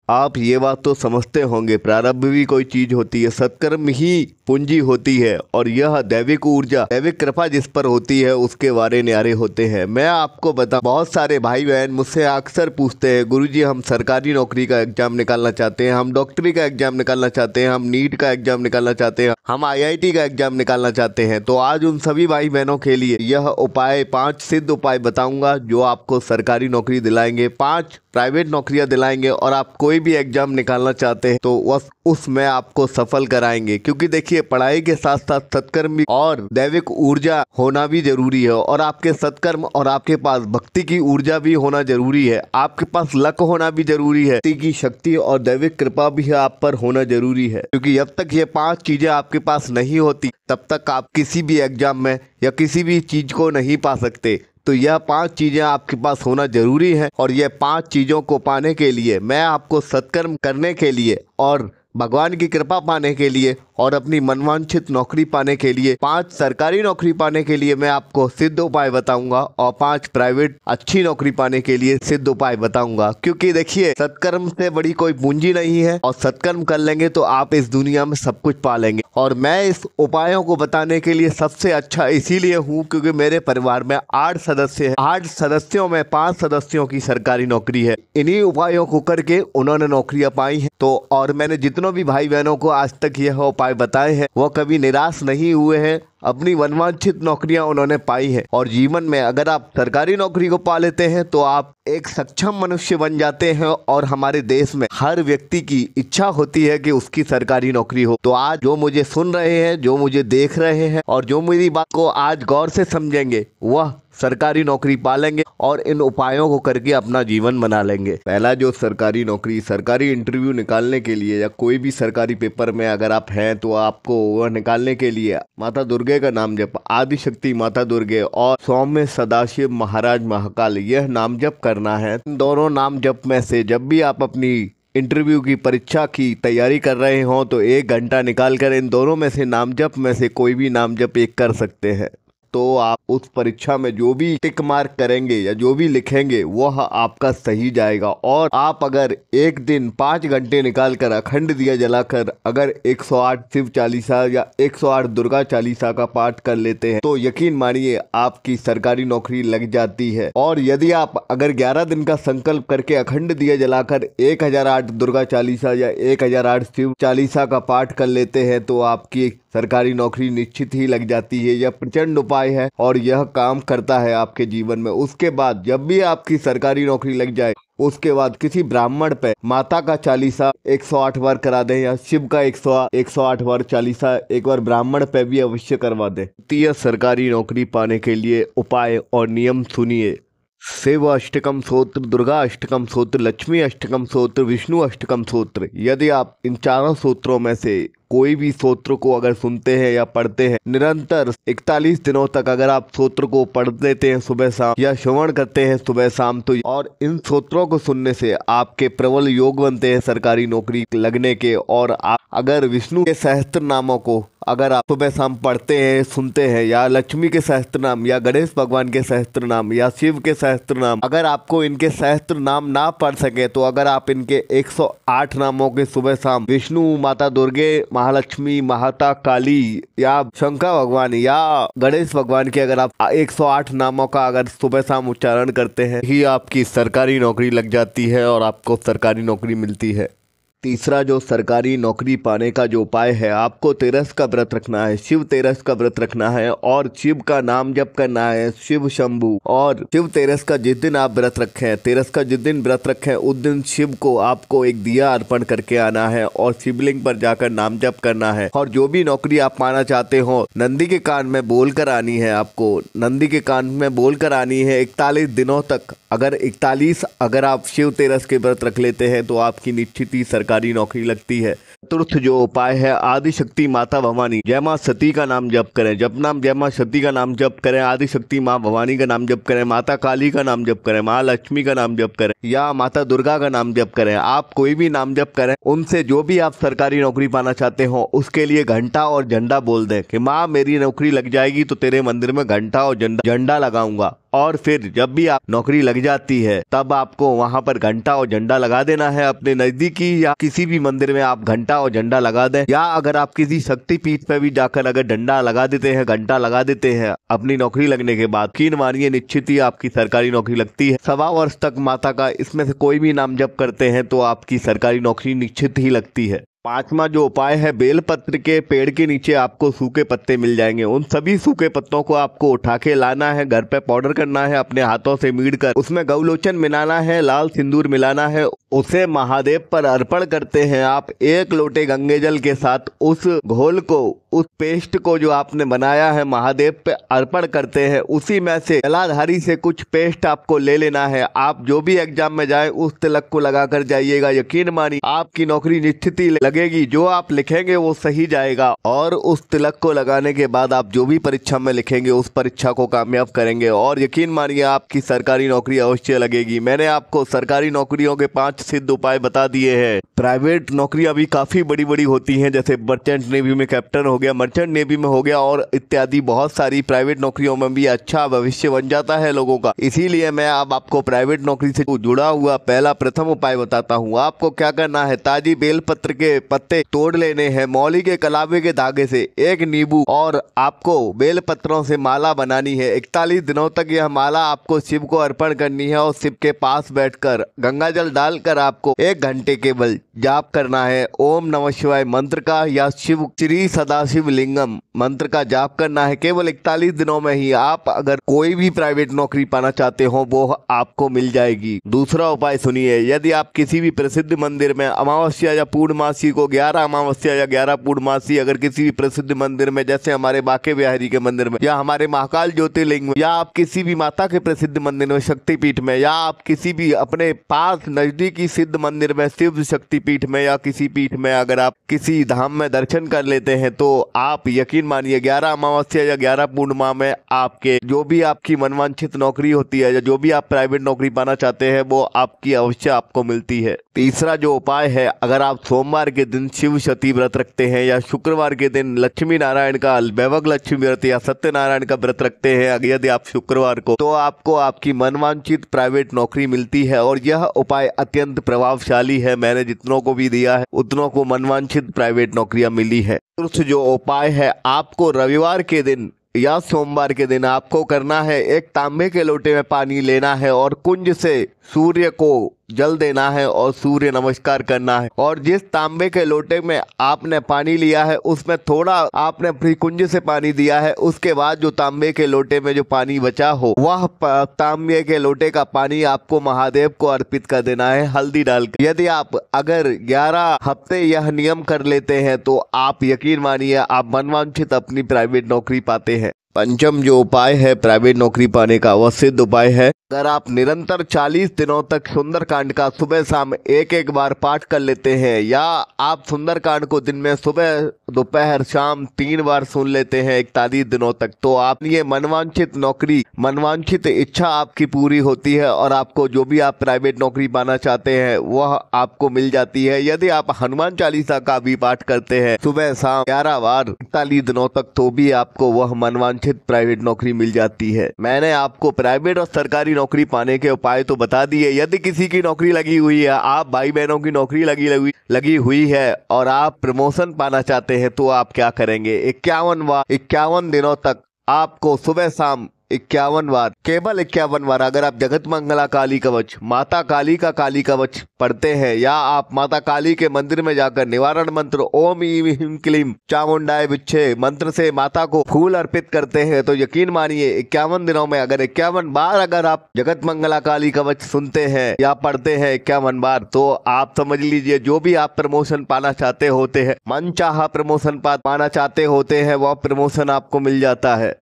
आप ये बात तो समझते होंगे, प्रारब्ध भी कोई चीज होती है, सत्कर्म ही पूंजी होती है, और यह दैविक ऊर्जा, दैविक कृपा जिस पर होती है उसके वारे न्यारे होते हैं। मैं आपको बता, बहुत सारे भाई बहन मुझसे अक्सर पूछते हैं, गुरुजी हम सरकारी नौकरी का एग्जाम निकालना चाहते हैं, हम डॉक्टरी का एग्जाम निकालना चाहते हैं, हम नीट का एग्जाम निकालना चाहते हैं, हम IIT का एग्जाम निकालना चाहते हैं। तो आज उन सभी भाई बहनों के लिए यह उपाय, 5 सिद्ध उपाय बताऊंगा जो आपको सरकारी नौकरी दिलाएंगे, 5 प्राइवेट नौकरियां दिलाएंगे, और आप कोई भी एग्जाम निकालना चाहते हैं तो उसमें आपको सफल कराएंगे। क्योंकि देखिए, पढ़ाई के साथ साथ सत्कर्म भी और दैविक ऊर्जा होना भी जरूरी है, और आपके सत्कर्म और आपके पास भक्ति की ऊर्जा भी होना जरूरी है, आपके पास लक होना भी जरूरी है, भक्ति की शक्ति और दैविक कृपा भी आप पर होना जरूरी है। क्योंकि जब तक ये 5 चीजें आपके पास नहीं होती तब तक आप किसी भी एग्जाम में या किसी भी चीज को नहीं पा सकते। तो यह 5 चीजें आपके पास होना जरूरी है, और यह 5 चीजों को पाने के लिए मैं आपको सत्कर्म करने के लिए और भगवान की कृपा पाने के लिए और अपनी मनवांछित नौकरी पाने के लिए, 5 सरकारी नौकरी पाने के लिए मैं आपको सिद्ध उपाय बताऊंगा, और 5 प्राइवेट अच्छी नौकरी पाने के लिए सिद्ध उपाय बताऊंगा। क्योंकि देखिए, सत्कर्म से बड़ी कोई पूंजी नहीं है, और सत्कर्म कर लेंगे तो आप इस दुनिया में सब कुछ पा लेंगे। और मैं इस उपायों को बताने के लिए सबसे अच्छा इसीलिए हूँ क्योंकि मेरे परिवार में 8 सदस्य हैं, 8 सदस्यों में 5 सदस्यों की सरकारी नौकरी है। इन्हीं उपायों को करके उन्होंने नौकरियां पाई हैं। तो और मैंने जितनों भी भाई बहनों को आज तक यह उपाय बताए हैं वो कभी निराश नहीं हुए हैं, अपनी मनवांछित नौकरियां उन्होंने पाई हैं। और जीवन में अगर आप सरकारी नौकरी को पा लेते हैं तो आप एक सक्षम मनुष्य बन जाते हैं, और हमारे देश में हर व्यक्ति की इच्छा होती है कि उसकी सरकारी नौकरी हो। तो आज जो मुझे सुन रहे हैं, जो मुझे देख रहे हैं, और जो मेरी बात को आज गौर से समझेंगे, वह सरकारी नौकरी पालेंगे और इन उपायों को करके अपना जीवन बना लेंगे। पहला जो सरकारी नौकरी, सरकारी इंटरव्यू निकालने के लिए या कोई भी सरकारी पेपर में अगर आप हैं तो आपको वह निकालने के लिए माता दुर्गे का नाम जप, आदिशक्ति माता दुर्गे और सौम्य सदाशिव महाराज महाकाल, यह नाम जप करना है। इन दोनों नाम जप में से जब भी आप अपनी इंटरव्यू की परीक्षा की तैयारी कर रहे हो तो 1 घंटा निकाल कर इन दोनों में से नाम जप में से कोई भी नाम जप एक कर सकते हैं। तो आप उस परीक्षा में जो भी टिक मार्क करेंगे या जो भी लिखेंगे वह आपका सही जाएगा। और आप अगर एक दिन 5 घंटे निकाल कर अखंड दिया जलाकर अगर 108 शिव चालीसा या 108 दुर्गा चालीसा का पाठ कर लेते हैं तो यकीन मानिए आपकी सरकारी नौकरी लग जाती है। और यदि आप अगर 11 दिन का संकल्प करके अखंड दिया जलाकर 1008 दुर्गा चालीसा या 1008 शिव चालीसा का पाठ कर लेते हैं तो आपकी सरकारी नौकरी निश्चित ही लग जाती है। यह प्रचंड उपाय है और यह काम करता है आपके जीवन में। उसके बाद जब भी आपकी सरकारी नौकरी लग जाए उसके बाद किसी ब्राह्मण पे माता का चालीसा 108 बार करा दें या शिव का 108 बार चालीसा एक बार ब्राह्मण पे भी अवश्य करवा दें। तृतीय सरकारी नौकरी पाने के लिए उपाय और नियम सुनिए। शिव अष्टकम स्तोत्र, दुर्गा अष्टकम स्तोत्र, लक्ष्मी अष्टकम स्तोत्र, विष्णु अष्टकम स्तोत्र। यदि आप इन चारों स्तोत्रों में से कोई भी स्तोत्र को अगर सुनते हैं या पढ़ते हैं निरंतर 41 दिनों तक अगर आप स्तोत्र को पढ़ लेते हैं सुबह शाम या श्रवण करते हैं सुबह शाम, तो और इन स्तोत्रों को सुनने से आपके प्रबल योग बनते हैं सरकारी नौकरी लगने के। और आप अगर विष्णु के सहस्त्र नामों को अगर आप सुबह शाम पढ़ते हैं सुनते हैं, या लक्ष्मी के सहस्त्र नाम या गणेश भगवान के सहस्त्र नाम या शिव के सहस्त्र नाम, अगर आपको इनके सहस्त्र नाम ना पढ़ सके तो अगर आप इनके 108 नामों के सुबह शाम विष्णु, माता दुर्गे, महालक्ष्मी, माता काली या शंकर भगवान या गणेश भगवान के अगर आप 108 नामों का अगर सुबह शाम उच्चारण करते हैं ही आपकी सरकारी नौकरी लग जाती है और आपको सरकारी नौकरी मिलती है। तीसरा जो सरकारी नौकरी पाने का जो उपाय है, आपको तेरस का व्रत रखना है, शिव तेरस का व्रत रखना है और शिव का नाम जप करना है, शिव शंभु। और शिव तेरस का जिस दिन आप व्रत रखें, तेरस का जिस दिन व्रत रखें उस दिन शिव को आपको एक दिया अर्पण करके आना है और शिवलिंग पर जाकर नाम जप करना है। और जो भी नौकरी आप पाना चाहते हो नंदी के कान में बोल कर आनी है, आपको नंदी के कान में बोल कर आनी है 41 दिनों तक। अगर 41 अगर आप शिव तेरस के व्रत रख लेते हैं तो आपकी निश्चित ही सरकारी नौकरी लगती है। चतुर्थ जो उपाय है, आदिशक्ति माता भवानी जय मां सती का नाम जप करें। जब नाम जय मां सती का नाम जप करें, आदिशक्ति मां भवानी का नाम जप करें, माता काली का नाम जप करें, मां लक्ष्मी का नाम जप करें या माता दुर्गा का नाम जप करें। आप कोई भी नाम जप करें, उनसे जो भी आप सरकारी नौकरी पाना चाहते हो उसके लिए घंटा और झंडा बोल दें कि माँ मेरी नौकरी लग जाएगी तो तेरे मंदिर में घंटा और झंडा लगाऊंगा। और फिर जब भी आप नौकरी लग जाती है तब आपको वहाँ पर घंटा और झंडा लगा देना है। अपने नजदीकी या किसी भी मंदिर में आप घंटा और झंडा लगा दें, या अगर आप किसी शक्तिपीठ पे भी जाकर अगर डंडा लगा देते हैं, घंटा लगा देते हैं अपनी नौकरी लगने के बाद, यकीन मानिए निश्चित ही आपकी सरकारी नौकरी लगती है। 1.25 वर्ष तक माता का इसमें से कोई भी नाम जप करते हैं तो आपकी सरकारी नौकरी निश्चित ही लगती है। 5वां जो उपाय है, बेलपत्र के पेड़ के नीचे आपको सूखे पत्ते मिल जाएंगे। उन सभी सूखे पत्तों को आपको उठा के लाना है, घर पे पाउडर करना है, अपने हाथों से मीड़ कर उसमें गौलोचन मिलाना है, लाल सिंदूर मिलाना है, उसे महादेव पर अर्पण करते हैं। आप 1 लोटे गंगे जल के साथ उस घोल को, उस पेस्ट को जो आपने बनाया है महादेव पे अर्पण करते हैं। उसी में से जलाधारी से कुछ पेस्ट आपको ले लेना है। आप जो भी एग्जाम में जाए उस तिलक को लगा कर जाइएगा। यकीन मानिए आपकी नौकरी निश्चित ही लगेगी। जो आप लिखेंगे वो सही जाएगा और उस तिलक को लगाने के बाद आप जो भी परीक्षा में लिखेंगे उस परीक्षा को कामयाब करेंगे और यकीन मानिए आपकी सरकारी नौकरी अवश्य लगेगी। मैंने आपको सरकारी नौकरियों के 5 सिद्ध उपाय बता दिए हैं। प्राइवेट नौकरियां भी काफी बड़ी बड़ी होती हैं, जैसे मर्चेंट नेवी में कैप्टन हो गया, मर्चेंट नेवी में हो गया और इत्यादि बहुत सारी प्राइवेट नौकरियों में भी अच्छा भविष्य बन जाता है लोगों का। इसीलिए मैं अब आपको प्राइवेट नौकरी से जुड़ा हुआ पहला प्रथम उपाय बताता हूँ। आपको क्या करना है, ताजी बेलपत्र के पत्ते तोड़ लेने हैं, मौली के कलावे के धागे से 1 नींबू और आपको बेल पत्रों से माला बनानी है। 41 दिनों तक यह माला आपको शिव को अर्पण करनी है और शिव के पास बैठकर गंगा जल डालकर आपको 1 घंटे केवल जाप करना है। ओम नमः शिवाय मंत्र का या शिव श्री सदाशिव लिंगम मंत्र का जाप करना है। केवल 41 दिनों में ही आप अगर कोई भी प्राइवेट नौकरी पाना चाहते हो वो आपको मिल जाएगी। दूसरा उपाय सुनिए, यदि आप किसी भी प्रसिद्ध मंदिर में अमावस्या या पूर्णमासी को 11 अमावस्या या 11 पूर्णमासी अगर किसी भी प्रसिद्ध मंदिर में, जैसे हमारे बांके बिहारी के मंदिर में या हमारे महाकाल ज्योतिर्लिंग में, या आप किसी भी माता के प्रसिद्ध मंदिर में शक्तिपीठ में, या आप किसी भी अपने पास नजदीकी सिद्ध मंदिर में शिव शक्तिपीठ में या किसी पीठ में अगर आप किसी धाम में दर्शन कर लेते हैं तो आप यकीन मानिए 11 अमावस्या या 11 पूर्णिमा में आपके जो भी आपकी मनवांछित नौकरी होती है या जो भी आप प्राइवेट नौकरी पाना चाहते हैं वो आपकी अवश्य आपको मिलती है। तीसरा जो उपाय है, अगर आप सोमवार के दिन शिव शती व्रत रखते हैं या शुक्रवार के दिन लक्ष्मी नारायण का वैभव लक्ष्मी व्रत या सत्यनारायण का व्रत रखते हैं, यदि आप शुक्रवार को, तो आपको आपकी मनवांछित प्राइवेट नौकरी मिलती है और यह उपाय अत्यंत प्रभावशाली है। मैंने जितनों को भी दिया है उतनों को मनवांछित प्राइवेट नौकरियां मिली है। चतुर्थ जो उपाय है, आपको रविवार के दिन या सोमवार के दिन आपको करना है, 1 तांबे के लोटे में पानी लेना है और कुंज से सूर्य को जल देना है और सूर्य नमस्कार करना है। और जिस तांबे के लोटे में आपने पानी लिया है उसमें थोड़ा आपने अपनी कुंज से पानी दिया है, उसके बाद जो तांबे के लोटे में जो पानी बचा हो वह तांबे के लोटे का पानी आपको महादेव को अर्पित कर देना है हल्दी डालकर। यदि आप अगर 11 हफ्ते यह नियम कर लेते हैं तो आप यकीन मानिए आप मनवांछित अपनी प्राइवेट नौकरी पाते हैं। पंचम जो उपाय है प्राइवेट नौकरी पाने का वह सिद्ध उपाय है। अगर आप निरंतर 40 दिनों तक सुंदरकांड का सुबह शाम 1-1 बार पाठ कर लेते हैं, या आप सुंदरकांड को दिन में सुबह दोपहर शाम 3 बार सुन लेते हैं 41 दिनों तक, तो आप ये मनवांछित नौकरी, मनवांछित इच्छा आपकी पूरी होती है और आपको जो भी आप प्राइवेट नौकरी पाना चाहते हैं वह आपको मिल जाती है। यदि आप हनुमान चालीसा का भी पाठ करते हैं सुबह शाम 11 बार 41 दिनों तक, तो भी आपको वह मनवांछित प्राइवेट नौकरी मिल जाती है। मैंने आपको प्राइवेट और सरकारी नौकरी पाने के उपाय तो बता दिए। यदि किसी की नौकरी लगी हुई है, आप भाई बहनों की नौकरी लगी हुई है और आप प्रमोशन पाना चाहते हैं तो आप क्या करेंगे, 51 दिनों तक आपको सुबह शाम 51 बार, केवल 51 बार अगर आप जगत मंगला काली कवच, माता काली का काली कवच पढ़ते हैं, या आप माता काली के मंदिर में जाकर निवारण मंत्र ओम ईम ह्रीम क्लीम चामुंडाय विच्छे मंत्र से माता को फूल अर्पित करते हैं, तो यकीन मानिए 51 दिनों में अगर 51 बार अगर आप जगत मंगला काली कवच सुनते हैं या पढ़ते हैं 51 बार, तो आप समझ लीजिए जो भी आप प्रमोशन पाना चाहते होते हैं, मनचाहा प्रमोशन पाना चाहते होते हैं, वह प्रमोशन आपको मिल जाता है।